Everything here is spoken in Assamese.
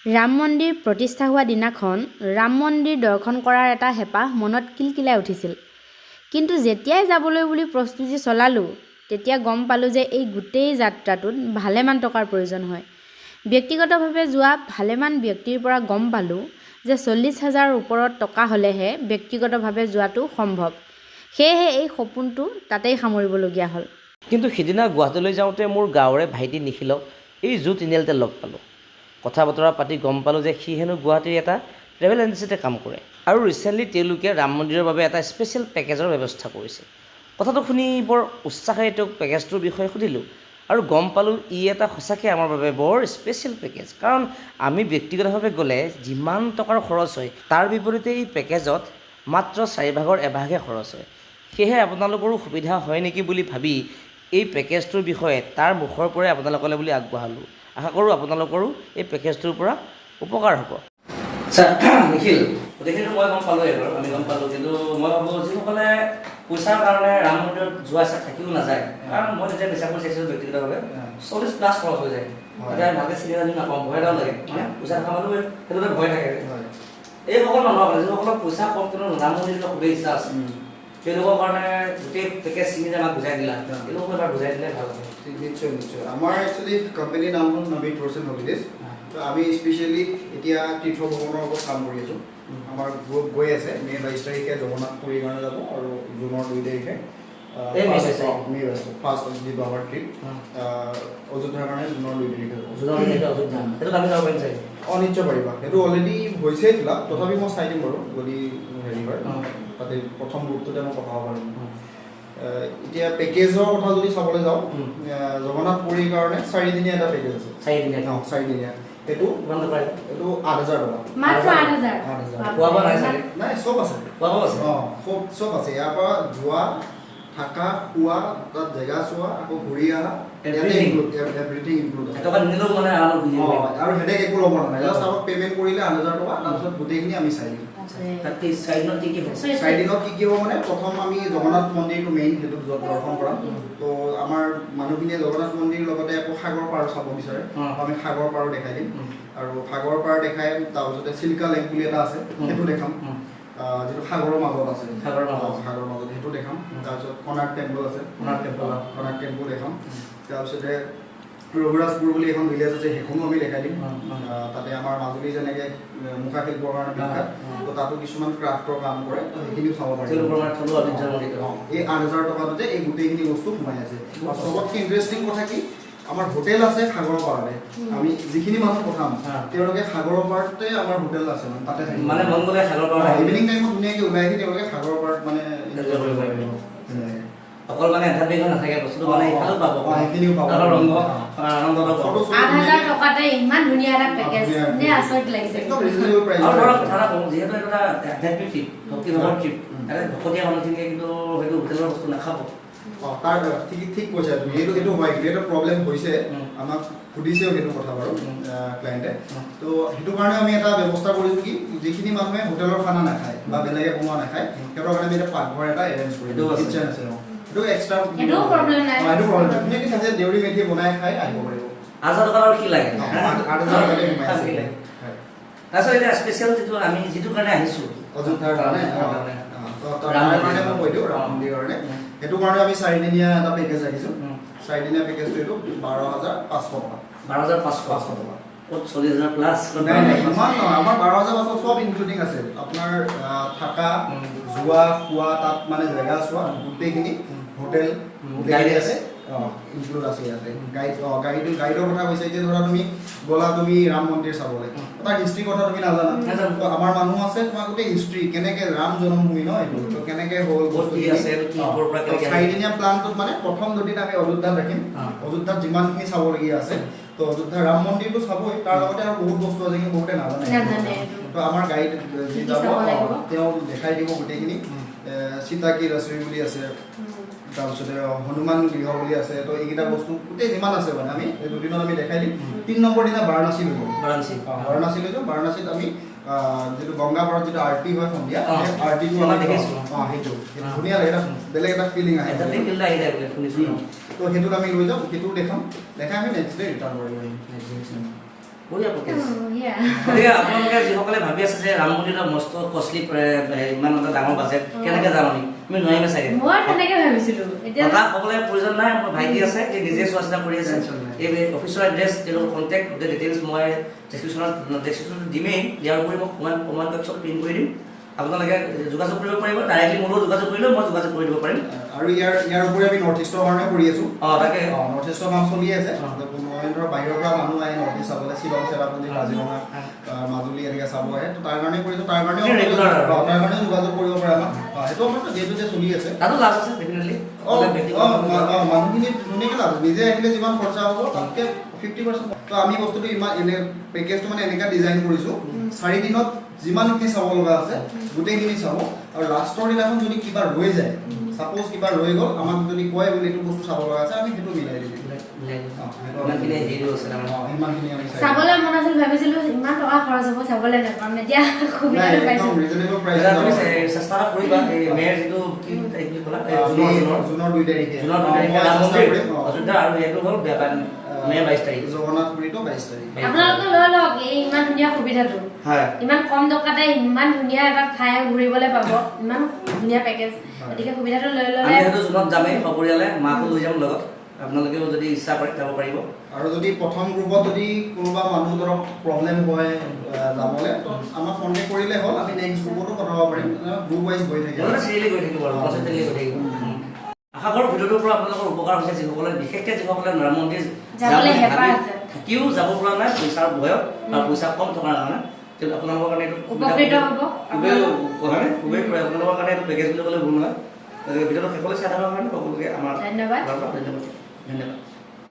ৰাম মন্দিৰ প্ৰতিষ্ঠা হোৱা দিনাখন ৰাম মন্দিৰ দৰ্শন কৰাৰ এটা হেঁপাহ মনত কিলকিলাই উঠিছিল। কিন্তু যেতিয়াই যাবলৈ বুলি প্ৰস্তুতি চলালোঁ, তেতিয়া গম পালোঁ যে এই গোটেই যাত্ৰাটোত ভালেমান টকাৰ প্ৰয়োজন হয়। ব্যক্তিগতভাৱে যোৱা ভালেমান ব্যক্তিৰ পৰা গম পালোঁ যে 40,000ৰ ওপৰত টকা হ'লেহে ব্যক্তিগতভাৱে যোৱাটো সম্ভৱ। সেয়েহে এই সপোনটো তাতেই সামৰিবলগীয়া হ'ল। কিন্তু সিদিনা গুৱাহাটীলৈ যাওঁতে মোৰ গাঁৱৰে ভাইটি নিখিলক এই জু তিনিআলিতে লগ পালোঁ। কথা বতৰা পাতি গম পালোঁ যে সি হেনো গুৱাহাটীৰ এটা ট্ৰেভেল এজেঞ্চিতে কাম কৰে আৰু ৰিচেণ্টলি তেওঁলোকে ৰাম মন্দিৰৰ বাবে এটা স্পেচিয়েল পেকেজৰ ব্যৱস্থা কৰিছে। কথাটো শুনি বৰ উৎসাহেৰে তেওঁক পেকেজটোৰ বিষয়ে সুধিলোঁ আৰু গম পালোঁ ই এটা সঁচাকৈ আমাৰ বাবে বৰ স্পেচিয়েল পেকেজ। কাৰণ আমি ব্যক্তিগতভাৱে গ'লে যিমান টকাৰ খৰচ হয় তাৰ বিপৰীতে এই পেকেজত মাত্ৰ 4ভাগৰ এভাগহে খৰচ হয়। সেয়েহে আপোনালোকৰো সুবিধা হয় নেকি বুলি ভাবি এই পেকেজটোৰ বিষয়ে তাৰ মুখৰ পৰাই আপোনালোকলৈ বুলি আগবঢ়ালোঁ। আশা কৰোঁ আপোনালোকৰো এই পেকেজটোৰ পৰা উপকাৰ হ'ব। আচ্ছা নিখিল, গোটেইখিনিতো মই গম পালোঁ এইবাৰ, আমি গম পালোঁ। কিন্তু মই ভাবোঁ যিসকলে পইচাৰ কাৰণে ৰাম মন্দিৰত যোৱা ইচ্ছা থাকিও নাযায়, কাৰণ মই নিজে বিশ্বাস কৰি চাইছিলোঁ ব্যক্তিগতভাৱে 40+ খৰচ হৈ যায়। এতিয়া ভালকৈ চিনি জানি নাপাওঁ, ভয় এটাও লাগে, মানে পইচা থকা মানুহ সেইটোতে ভয় থাকে। এইসকল মানুহৰ কাৰণে যিসকলৰ পইচা কম কিন্তু ৰাম মন্দিৰত খুবেই ইচ্ছা আছে, তেওঁলোকৰ কাৰণে গোটেই পেকেজ চিনি আমাক বুজাই দিলা, তেওঁলোকক এবাৰ বুজাই দিলে ভাল হ'ব। নিশ্চয় নিশ্চয়। আমাৰ একচুৱেলি কোম্পানীৰ নাম হ'ল নবীন টুৰছ এণ্ড হলিডেজ। তো আমি স্পেচিয়েলি এতিয়া তীৰ্থ ভ্ৰমণৰ ওপৰত কাম কৰি আছোঁ। আমাৰ গ্ৰুপ গৈ আছে মে' 22 তাৰিখে জগন্নাথ পুৰীৰ কাৰণে যাব আৰু জুনৰ 2 তাৰিখে ফাৰ্ষ্ট যিটো আমাৰ ট্ৰিপ অযোধ্যাৰ কাৰণে জুনৰ 2 তাৰিখে যাব। নিশ্চয় পাৰিবা, সেইটো অলৰেডি হৈছে ফিলাপ, তথাপি মই চাই দিম বাৰু যদি হেৰি হয় তাতে প্ৰথম গ্ৰুপটোতে মই পঠাব পাৰিম। এতিয়া পেকেজৰ কথা যদি চাবলৈ যাওঁ, জগন্নাথ পুৰীৰ কাৰণে 4 দিনীয়া এটা পেকেজ আছে। 4 দিনীয়া এইটো 8,000 টকা। মাত্ৰ 8,000? নাই, চব আছে। চব আছে। ইয়াৰ পৰা যোৱা, থাকা, খোৱা, তাত জেগা চোৱা, আকৌ ঘূৰি অহা, এভৰিথিং ইনক্লুড আছে। আৰু হেডেক একো ল'ব নালাগে, জাষ্ট আমাক পে'মেণ্ট কৰিলে 8,000 টকা, তাৰপিছত গোটেইখিনি আমি চাই দিম। 4 দিনত কি হ'ব? 4 দিনত কি হ'ব মানে, প্ৰথম আমি জগন্নাথ মন্দিৰটো মেইন, সেইটো দৰ্শন কৰাম। তো আমাৰ মানুহখিনিয়ে জগন্নাথ মন্দিৰৰ লগতে আকৌ সাগৰ পাৰ চাব বিচাৰে, আমি সাগৰ পাৰো দেখাই দিম। আৰু সাগৰ পাৰ দেখাই তাৰপিছতে চিল্কা লেক বুলি এটা আছে, সেইটো দেখাম, যিটো সাগৰৰ মাজত আছে। সাগৰৰ মাজত সেইটো দেখাম। তাৰপিছত কনাৰ্ক টেম্পল আছে, কনাৰ্ক টেম্পল দেখাম। তাৰপিছতে ৰঘুৰাজপুৰ বুলি এখন ভিলেজ আছে, সেইখনো আমি দেখাই দিম। তাতে আমাৰ মাজুলী যেনেকৈ মুখা শিল্পৰ কাৰণে বিখ্যাত, তো তাতো কিছুমান ক্ৰাফ্টৰ কাম কৰে, তো সেইখিনিও চাব পাৰিম। এই 8,000 টকাটোতে এই গোটেইখিনি বস্তু সোমাই আছে। আৰু চবতকৈ ইণ্টাৰেষ্টিং কথা কি, আমাৰ হোটেল আছে সাগৰৰ পাৰতে। আমি যিখিনি মানুহ পঠাম তেওঁলোকে সাগৰৰ পাৰতে আমাৰ হোটেল আছে, মানে তাতে থাকিব। মানে মন গ'লে সাগৰৰ পাৰ ইভিনিং টাইমত ধুনীয়াকৈ ওলাই আহি তেওঁলোকে সাগৰৰ পাৰত মানে এনজয় কৰিব পাৰিব। অকল মানে আধ্যাত্মিক নাথাকে বস্তুটো, মানে ইফালেও পাব, সেইখিনিও পাব। 8,000 টকাতে ইমান ধুনীয়া এটা পেকেজ, নে আচৰিত লাগিছে। একদম ৰিজনেবল প্ৰাইচ। আৰু ধৰক কথা এটা কওঁ, যিহেতু এটা আধ্যাত্মিক ট্ৰিপ, ভক্তিভাৱৰ ট্ৰিপ, তাতে ভকতীয়া মানুহখিনিয়ে কিন্তু সেইটো হোটেলৰ বস্তু নাখাব। তাৰ ঠিক কৈছা তুমি, এইটো হয়, কিন্তু এটা প্ৰব্লেম হৈছে, আমাক সুধিছেও সেইটো কথা বাৰু ক্লায়েণ্টে। তো সেইটো কাৰণে আমি এটা ব্যৱস্থা কৰিছোঁ কি, যিখিনি মানুহে হোটেলৰ খানা নাখায় বা বেলেগে বনোৱা নাখায়, সিহঁতৰ কাৰণে আমি এটা পাকঘৰ এটা এৰেঞ্জ কৰি দিওঁ। কিটচেন আছে, সেইটো এক্সট্ৰা, সেইটো প্ৰব্লেম নাই। সেইটো প্ৰব্লেম নাই, ধুনীয়াকৈ নিজে দেউৰী মেথি বনাই খাই আহিব পাৰিব। 8,000 টকাৰ আৰু কি লাগে? 8,000 টকাতে সোমাই আছে। তাৰপিছত এতিয়া স্পেচিয়েল আমি যিটো কাৰণে আহিছোঁ, অযোধ্যাৰ কাৰণে, তাৰ কাৰণে মই কৈ দিওঁ, ৰাম মন্দিৰৰ কাৰণে, সেইটো কাৰণে আমি 4 দিনীয়া এটা পেকেজ ৰাখিছোঁ। 4 দিনীয়া পেকেজটো এইটো 12,500 টকা। 12,500 টকা। ক'ত 40,000+? নাই, ইমান নহয়, আমাৰ 12,500 চব ইনক্লুডিং আছে। আপোনাৰ থাকা, যোৱা, খোৱা, তাত মানে জেগা চোৱা, গোটেইখিনি হোটেল গোটেইখিনি আছে, ইনক্লুড আছে ইয়াতে। গাইডৰ কথা কৈছে, এতিয়া ধৰা তুমি গ'লা তুমি ৰাম মন্দিৰ চাবলৈ, তাৰ হিষ্ট্ৰীৰ কথা তুমি নাজানা, তো আমাৰ মানুহ আছে তোমাৰ গোটেই হিষ্ট্ৰী, কেনেকৈ ৰাম জন্মভূমি ন এইটো, তো কেনেকৈ হ'ল বস্তু আছে। 4 দিনীয়া প্লানটোত মানে প্ৰথম দুদিন আমি অযোধ্যাত ৰাখিম। অযোধ্যাত যিমানখিনি চাবলগীয়া আছে, তো অযোধ্যা ৰাম মন্দিৰটো চাবই, তাৰ লগতে আৰু বহুত বস্তু আছে কিন্তু বহুতে নাজানে। তো আমাৰ গাইড যি যাব তেওঁ দেখাই দিব গোটেইখিনি। সীতা কি ৰচৰী বুলি আছে, তাৰপিছতে হনুমান গৃহ বুলি আছে, তো এইকেইটা বস্তু গোটেই যিমান আছে মানে আমি এই দুদিনত আমি দেখাই দিম। 3 নম্বৰ দিনা বাৰাণসী লৈ যাম। বাৰাণসীত আমি যিটো গংগা পাৰত যিটো আৰতি হয় সন্ধিয়া, আৰতিটো আমি দেখিছোঁ। সেইটো ধুনীয়া লাগে, এটা বেলেগ এটা ফিলিং আহে। তো সেইটোত আমি লৈ যাম, সেইটো দেখাই আমি নেক্সট ডে ৰিটাৰ্ণ কৰিব পাৰিম। বঢ়িয়া পেকেজ সেয়া গতিকে আপোনালোকে যিসকলে ভাবি আছে যে ৰাম মন্দিৰৰ মস্ত কষ্টলি ইমান এটা ডাঙৰ বাজেট কেনেকৈ যাম আমি নোৱাৰিমে চাগে মই তেনেকৈ ভাবিছিলোঁ এতিয়া তাত সকলোৱে প্ৰয়োজন নাই মোৰ ভাইটি আছে এই নিজে চোৱা চিতা কৰি আছে এই অফিচৰ এড্ৰেছ তেওঁলোকৰ কণ্টেক্ট গোটেই ডিটেইলছ মই ডেছক্ৰিপশ্যনত দিমেই ইয়াৰ উপৰি মই কমেণ্ট বক্সত প্ৰিণ্ট কৰি দিম আপোনালোকে যোগাযোগ কৰিব পাৰিব ডাইৰেক্টলি মোৰ লগত যোগাযোগ কৰিলেও মই যোগাযোগ কৰি দিব পাৰিম আৰু ইয়াৰ উপৰি আমি নৰ্থ ইষ্টৰ কাৰণে কৰি আছোঁ তাকে নৰ্থ ইষ্টৰ কাম চলি আছে মই ধৰক বাহিৰৰ পৰা মানুহ আহে নৰ্থ ইষ্ট চাবলৈ শ্বিলং চেৰাপুঞ্জী কাজিৰঙা মাজুলী এনেকৈ চাব আহে তো তাৰ কাৰণে কৰিছোঁ তাৰ কাৰণেও যোগাযোগ কৰিব পাৰে আমাক সেইটো আমাৰ যিহেতু যে চলি আছে তাতো লাভ আছে ডেফিনেটলি মানুহখিনি ধুনীয়াকৈ লাভ নিজে আহিলে যিমান খৰচা হ'ব তাতকৈ 50% তো আমি বস্তুটো ইমান এনে পেকেজটো মানে এনেকুৱা ডিজাইন কৰিছোঁ 4 দিনত যিমানখিনি চাব লগা আছে গোটেইখিনি চাব আৰু লাষ্টৰ দিনাখন যদি কিবা ৰৈ যায় সাপোজ কিবা ৰৈ গ'ল আমাক যদি কয় বুলি এইটো বস্তু চাব লগা আছে আমি সেইটো মিলাই দিম চাবলৈ মন আছিল ভাবিছিলোঁ ইমান টকা খৰচ হ'ব চাবলৈ নাপাম এতিয়া সুবিধাটো পাইছোঁ চেষ্টা কৰিবা মেৰ যিটো জুনৰ 2 তাৰিখে অযোধ্যা আৰু এইটো হ'ল মে 22 তাৰিখ জগন্নাথপুৰীটো 22 তাৰিখ আপোনালোকে লৈ লওক এই ইমান ধুনীয়া সুবিধাটো ইমান কম টকাতে ইমান ধুনীয়া এটা ঠাই ঘূৰিবলৈ পাব ইমান ধুনীয়া পেকেজ গতিকে সুবিধাটো লৈ ল'লে আমি সেইটো জুনত যামেই সপৰিয়ালে মাকো লৈ যাম লগত আপোনালোকেও যদি ইচ্ছা কৰে যাব পাৰিব আৰু যদি প্ৰথম গ্ৰুপত যদি কোনোবা মানুহ ধৰক প্ৰব্লেম হয় যাবলৈ তো আমাক কণ্টেক্ট কৰিলে হ'ল আমি নেক্সট গ্ৰুপতো পঠাব পাৰিম গ্ৰুপ ৱাইজ গৈ থাকিব চিৰিয়েলি গৈ থাকিব আৰু কনচেণ্ট্ৰেটলি গৈ থাকিব আশা কৰোঁ ভিডিঅ'টোৰ পৰা আপোনালোকৰ উপকাৰ হৈছে যিসকলে বিশেষকৈ যিসকলে ৰাম মন্দিৰ যাবলৈ হেঁপাহ আছে থাকিও যাব পৰা নাই পইচাৰ ভয়ত আৰু পইচা কম থকাৰ কাৰণে কিন্তু আপোনালোকৰ কাৰণে এইটো উপকৃত হ'ব খুবেই আপোনালোকৰ কাৰণে এইটো পেকেজ বুলি ক'লে ভুল নহয় গতিকে ভিডিঅ'টো শেষলৈ চাই থকাৰ কাৰণে সকলোকে আমাৰ ধন্যবাদ ধন্যবাদ